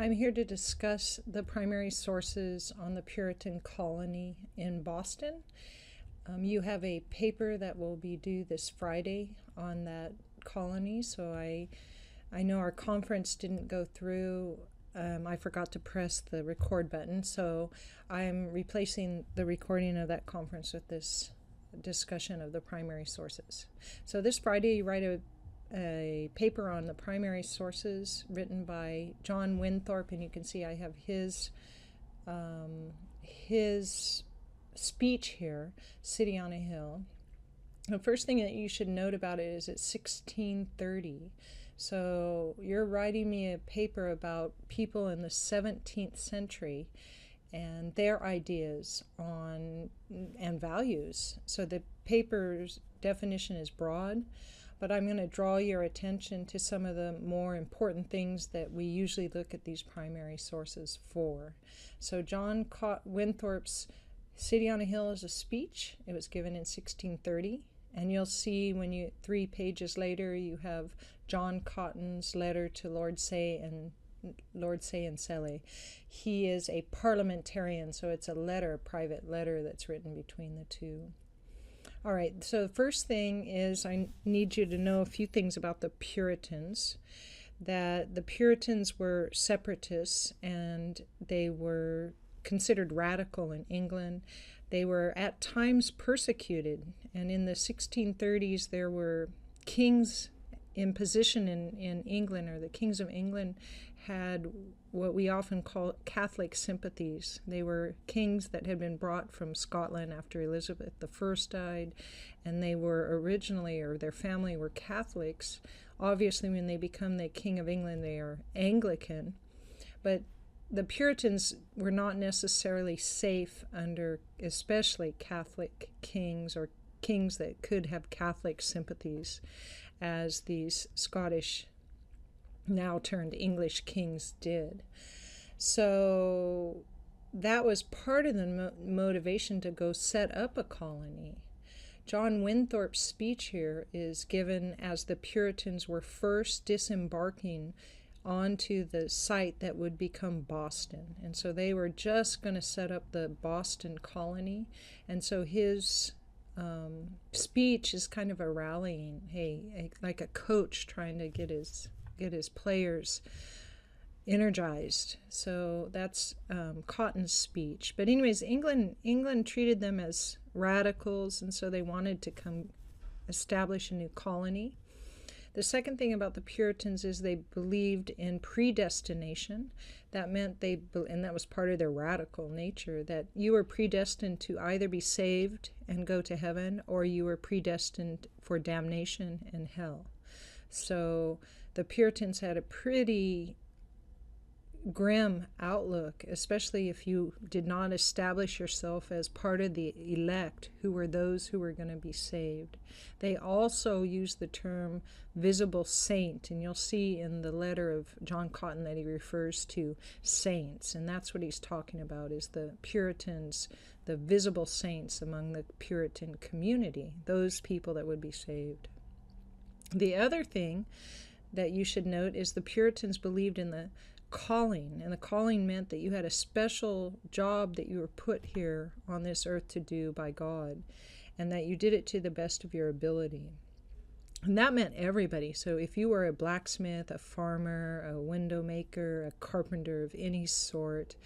I'm here to discuss the primary sources on the Puritan colony in Boston. You have a paper that will be due this Friday on that colony, so I know our conference didn't go through. I forgot to press the record button, so I'm replacing the recording of that conference with this discussion of the primary sources. So this Friday, you write a paper on the primary sources written by John Winthrop, and you can see I have his speech here, City on a Hill. The first thing that you should note about it is it's 1630. So you're writing me a paper about people in the 17th century and their ideas on and values. So the paper's definition is broad, but I'm going to draw your attention to some of the more important things that we usually look at these primary sources for. So John Winthrop's City on a Hill is a speech. It was given in 1630. And you'll see when 3 pages later, you have John Cotton's letter to Lord Say and Selle. He is a parliamentarian, so it's a private letter that's written between the two. All right, so the first thing is I need you to know a few things about the Puritans. That the Puritans were separatists and they were considered radical in England. They were at times persecuted, and in the 1630s there were kings in position in England, or the kings of England had what we often call Catholic sympathies. They were kings that had been brought from Scotland after Elizabeth I died, and they were originally, or their family were Catholics. Obviously, when they become the King of England, they are Anglican, but the Puritans were not necessarily safe under especially Catholic kings or kings that could have Catholic sympathies, as these Scottish, now turned English kings did. So that was part of the motivation to go set up a colony. John Winthrop's speech here is given as the Puritans were first disembarking onto the site that would become Boston. And so they were just going to set up the Boston colony. And so his speech is kind of a rallying, like a coach trying to get his players energized. So that's Cotton's speech. But anyways, England treated them as radicals, and so they wanted to come establish a new colony. The second thing about the Puritans is they believed in predestination. That meant and that was part of their radical nature, that you were predestined to either be saved and go to heaven, or you were predestined for damnation and hell. So the Puritans had a pretty grim outlook, especially if you did not establish yourself as part of the elect, who were those who were going to be saved. They also used the term visible saint, and you'll see in the letter of John Cotton that he refers to saints, and that's what he's talking about, is the Puritans, the visible saints among the Puritan community, those people that would be saved. The other thing that you should note is the Puritans believed in the calling, and the calling meant that you had a special job that you were put here on this earth to do by God, and that you did it to the best of your ability. And that meant everybody. So if you were a blacksmith, a farmer, a window maker, a carpenter of any sort,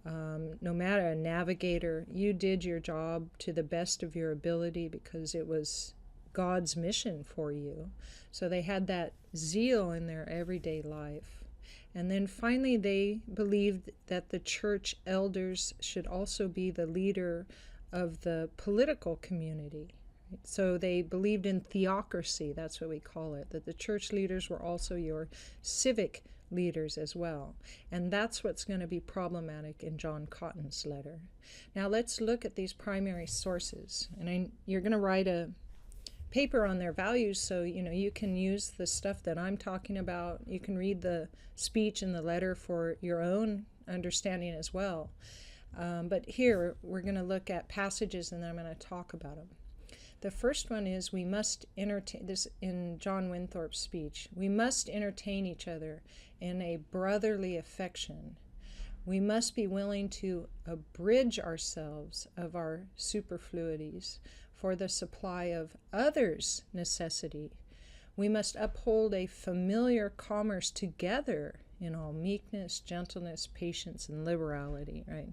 no matter, a navigator, you did your job to the best of your ability because it was God's mission for you. So they had that zeal in their everyday life. And then finally, they believed that the church elders should also be the leader of the political community. So they believed in theocracy, that's what we call it, that the church leaders were also your civic leaders as well. And that's what's going to be problematic in John Cotton's letter. Now let's look at these primary sources. And you're going to write a paper on their values, so you can use the stuff that I'm talking about. You can read the speech and the letter for your own understanding as well. But here we're going to look at passages and then I'm going to talk about them. The first one is we must entertain, this in John Winthrop's speech, we must entertain each other in a brotherly affection. We must be willing to abridge ourselves of our superfluities for the supply of others' necessity. We must uphold a familiar commerce together in all meekness, gentleness, patience, and liberality, right?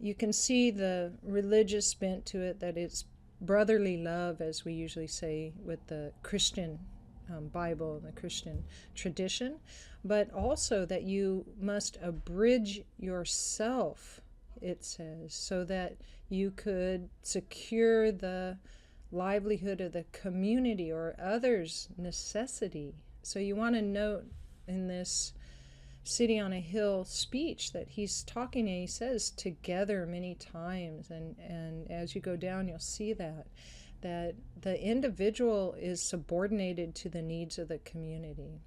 You can see the religious bent to it, that it's brotherly love, as we usually say with the Christian Bible and the Christian tradition, but also that you must abridge yourself, it says, so that you could secure the livelihood of the community or others' necessity. So you want to note in this City on a Hill speech that he's talking, and he says together many times, and as you go down you'll see that the individual is subordinated to the needs of the community.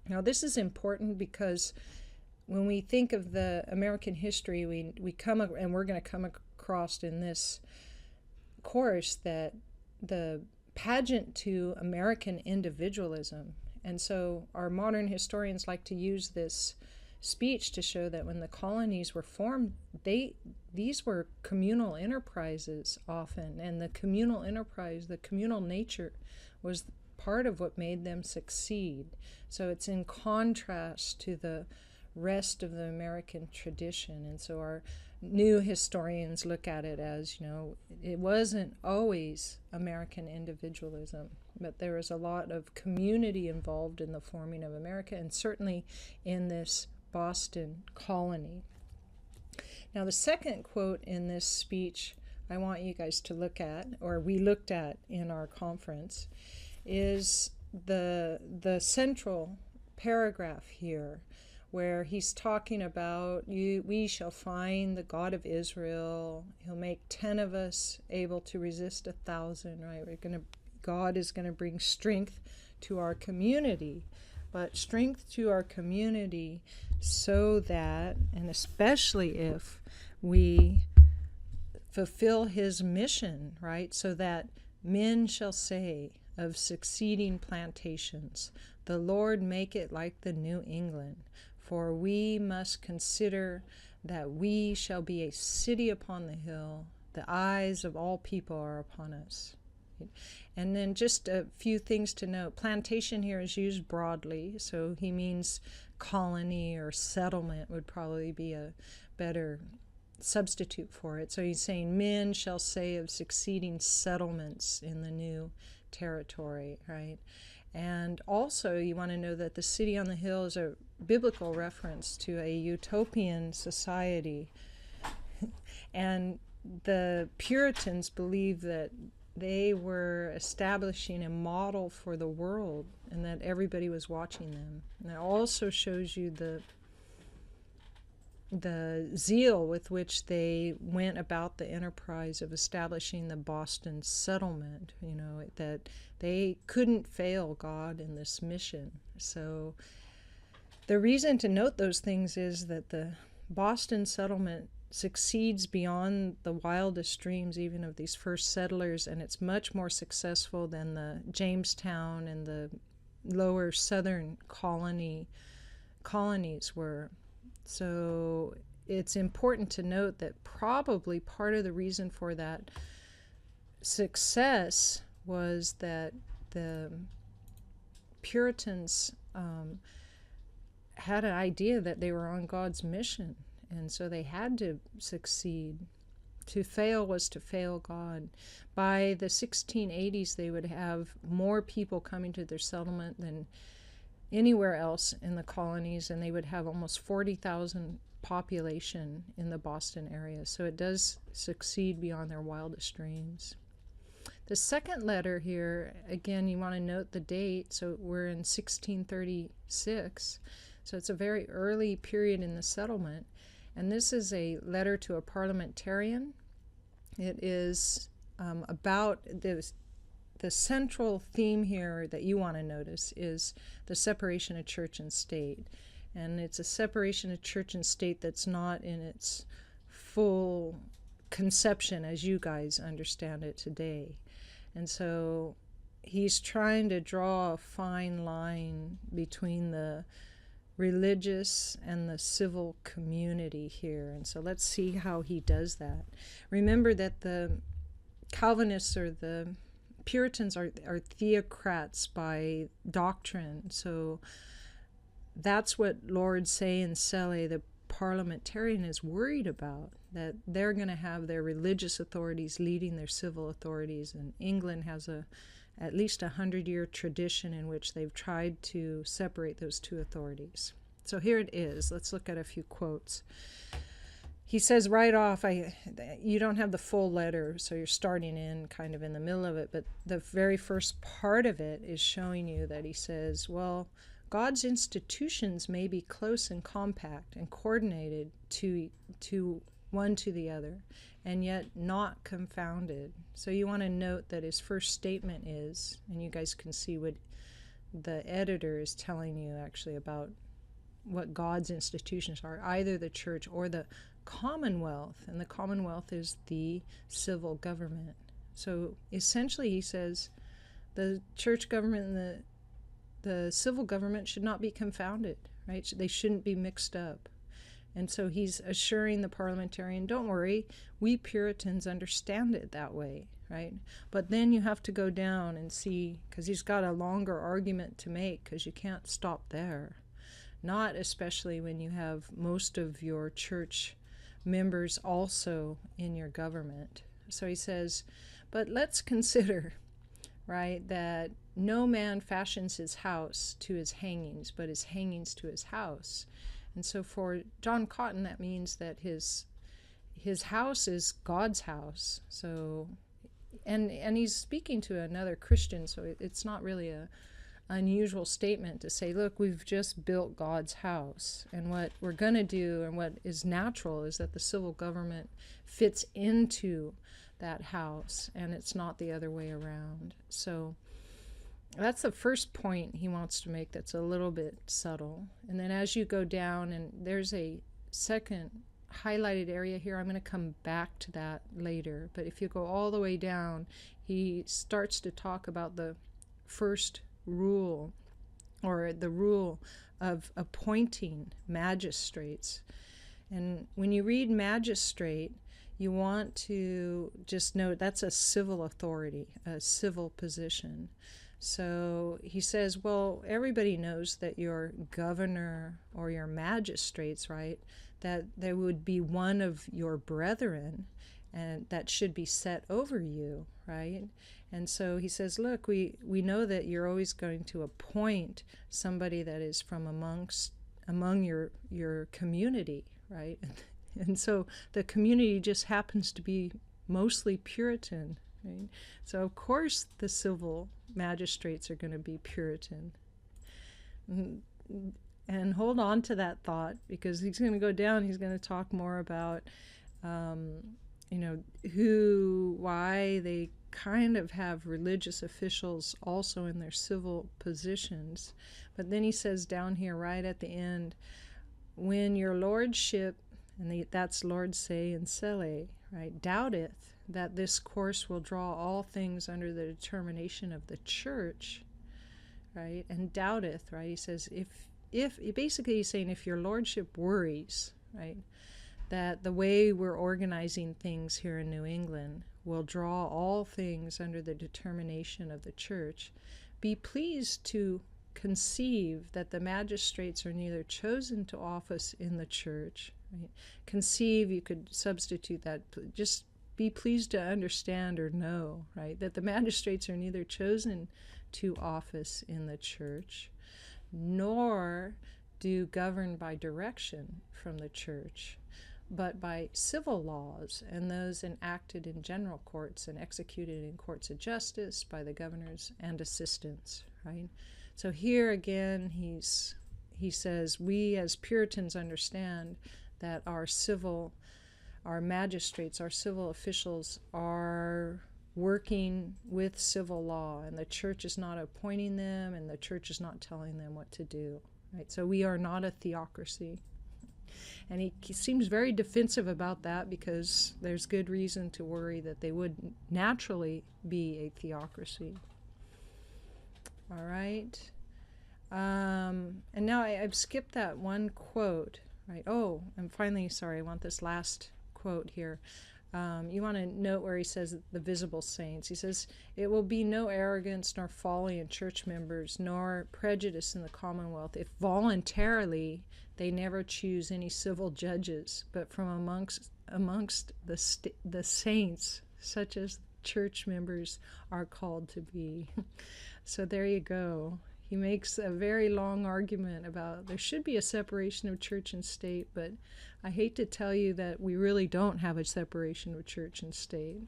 Now this is important because when we think of the American history, we come, and we're going to come across in this course, that the pageant to American individualism. And so our modern historians like to use this speech to show that when the colonies were formed, these were communal enterprises often, and the communal enterprise, the communal nature, was part of what made them succeed. So it's in contrast to the rest of the American tradition. And so our new historians look at it as, it wasn't always American individualism, but there was a lot of community involved in the forming of America, and certainly in this Boston colony. Now, the second quote in this speech I want you guys to look at, or we looked at in our conference, is the central paragraph here, where he's talking about, we shall find the God of Israel. He'll make 10 of us able to resist 1,000, right? God is going to bring strength to our community, but strength to our community so that, and especially if we fulfill his mission, right? So that men shall say of succeeding plantations, the Lord make it like the New England. For we must consider that we shall be a city upon the hill. The eyes of all people are upon us. And then just a few things to note. Plantation here is used broadly, so he means colony or settlement would probably be a better substitute for it. So he's saying men shall say of succeeding settlements in the new territory, right? And also you want to know that the city on the hill is a biblical reference to a utopian society. And the Puritans believed that they were establishing a model for the world and that everybody was watching them. And it also shows you the zeal with which they went about the enterprise of establishing the Boston settlement, that they couldn't fail God in this mission. So the reason to note those things is that the Boston settlement succeeds beyond the wildest dreams even of these first settlers, and it's much more successful than the Jamestown and the lower southern colonies were. So it's important to note that probably part of the reason for that success was that the Puritans had an idea that they were on God's mission, and so they had to succeed. To fail was to fail God. By the 1680s, they would have more people coming to their settlement than anywhere else in the colonies, and they would have almost 40,000 population in the Boston area. So it does succeed beyond their wildest dreams. The second letter here, again, you want to note the date. So we're in 1636. So it's a very early period in the settlement. And this is a letter to a parliamentarian. It is about the central theme here that you want to notice is the separation of church and state. And it's a separation of church and state that's not in its full conception as you guys understand it today. And so he's trying to draw a fine line between the religious and the civil community here. And so let's see how he does that. Remember that the Calvinists or the Puritans are theocrats by doctrine. So that's what Lord Say and Selle, the parliamentarian, is worried about, that they're going to have their religious authorities leading their civil authorities. And England has at least 100-year tradition in which they've tried to separate those two authorities. So here it is. Let's look at a few quotes. He says right off, you don't have the full letter, so you're starting in kind of in the middle of it, but the very first part of it is showing you that he says, well, God's institutions may be close and compact and coordinated to one to the other, and yet not confounded. So you want to note that his first statement is, and you guys can see what the editor is telling you actually about what God's institutions are, either the church or the commonwealth, and the commonwealth is the civil government. So essentially he says the church government and the civil government should not be confounded, right? They shouldn't be mixed up. And so he's assuring the parliamentarian, don't worry, we Puritans understand it that way, right? But then you have to go down and see, because he's got a longer argument to make, because you can't stop there. Not especially when you have most of your church members also in your government. So he says, but let's consider, right, that no man fashions his house to his hangings, but his hangings to his house. And so for John Cotton, that means that his house is God's house. So, and he's speaking to another Christian, so it's not really a unusual statement to say, look, we've just built God's house, and what we're going to do and what is natural is that the civil government fits into that house, and it's not the other way around. So that's the first point he wants to make that's a little bit subtle. And then as you go down, and there's a second highlighted area here, I'm going to come back to that later, but if you go all the way down, he starts to talk about the first rule, or the rule of appointing magistrates. And when you read magistrate, you want to just note that's a civil authority, a civil position. So he says, well, everybody knows that your governor or your magistrates, right, that there would be one of your brethren and that should be set over you, right? And so he says, look, we know that you're always going to appoint somebody that is from among your community, right? And so the community just happens to be mostly Puritan, right? So of course the civil magistrates are going to be Puritan. And hold on to that thought, because he's going to go down, he's going to talk more about why they kind of have religious officials also in their civil positions. But then he says down here right at the end, when your lordship, and that's Lord Say and Selle, right, doubteth that this course will draw all things under the determination of the church, right, and doubteth, right, he says, if basically he's saying if your lordship worries, right, that the way we're organizing things here in New England will draw all things under the determination of the church, be pleased to conceive that the magistrates are neither chosen to office in the church, right? Conceive, you could substitute that, just be pleased to understand or know, right, that the magistrates are neither chosen to office in the church, nor do govern by direction from the church, but by civil laws, and those enacted in general courts and executed in courts of justice by the governors and assistants, right? So here again, he says, we as Puritans understand that our magistrates, our civil officials are working with civil law, and the church is not appointing them, and the church is not telling them what to do, right? So we are not a theocracy. And he seems very defensive about that because there's good reason to worry that they would naturally be a theocracy. All right. And now I've skipped that one quote, right? Oh, I'm finally, sorry, I want this last quote here. You want to note where he says the visible saints. He says, "It will be no arrogance nor folly in church members, nor prejudice in the commonwealth, if voluntarily they never choose any civil judges, but from amongst the saints, such as church members are called to be." So there you go. He makes a very long argument about there should be a separation of church and state, but I hate to tell you that we really don't have a separation of church and state.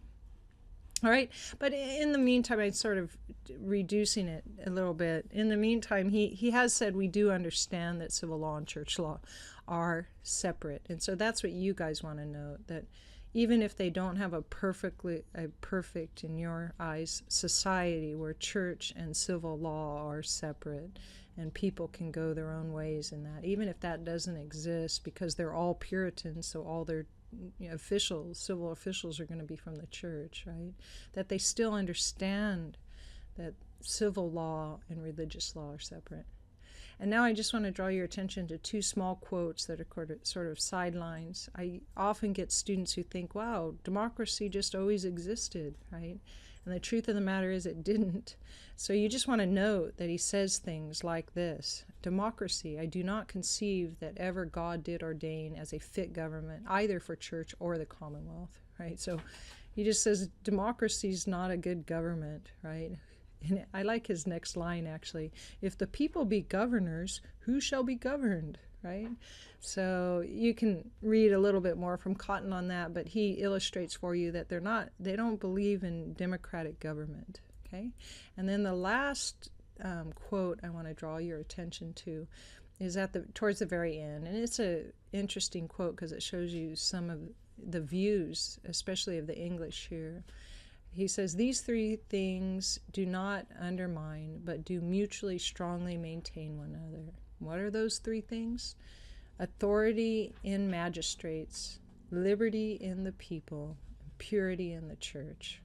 All right, but in the meantime, I'm sort of reducing it a little bit. In the meantime, he has said we do understand that civil law and church law are separate. And so that's what you guys want to note, that even if they don't have a perfect, in your eyes, society where church and civil law are separate and people can go their own ways in that, even if that doesn't exist because they're all Puritans, so all their civil officials are going to be from the church, right? That they still understand that civil law and religious law are separate. And now I just want to draw your attention to two small quotes that are sort of sidelines. I often get students who think, wow, democracy just always existed, right? And the truth of the matter is it didn't. So you just want to note that he says things like this: democracy, I do not conceive that ever God did ordain as a fit government, either for church or the commonwealth, right? So he just says democracy is not a good government, right? And I like his next line, actually. If the people be governors, who shall be governed, right? So you can read a little bit more from Cotton on that, but he illustrates for you that they don't believe in democratic government, okay? And then the last quote I want to draw your attention to is towards the very end. And it's an interesting quote because it shows you some of the views, especially of the English here. He says, "These three things do not undermine, but do mutually strongly maintain one another." What are those three things? Authority in magistrates, liberty in the people, and purity in the church.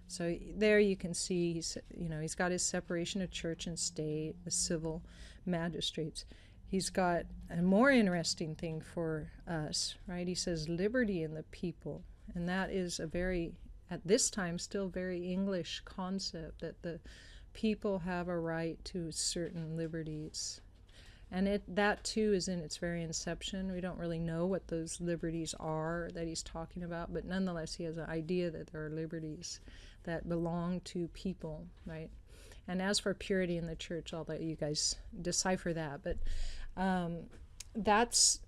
So there you can see, he's got his separation of church and state, the civil magistrates. He's got a more interesting thing for us, right? He says liberty in the people, and that is a very, at this time, still very English concept, that the people have a right to certain liberties. And that too is in its very inception. We don't really know what those liberties are that he's talking about, but nonetheless he has an idea that there are liberties that belong to people, right? And as for purity in the church, I'll let you guys decipher that. But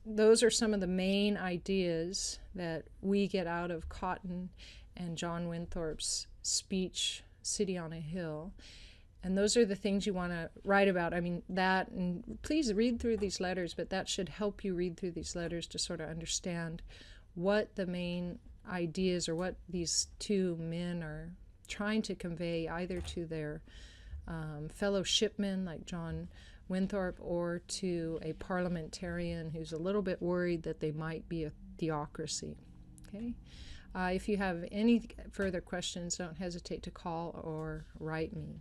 those are some of the main ideas that we get out of Cotton and John Winthrop's speech, City on a Hill. And those are the things you want to write about. I mean, that, and please read through these letters, but that should help you read through these letters to sort of understand what the main ideas or what these two men are trying to convey, either to their fellow shipmen like John Winthrop or to a parliamentarian who's a little bit worried that they might be a theocracy. Okay? If you have any further questions, don't hesitate to call or write me.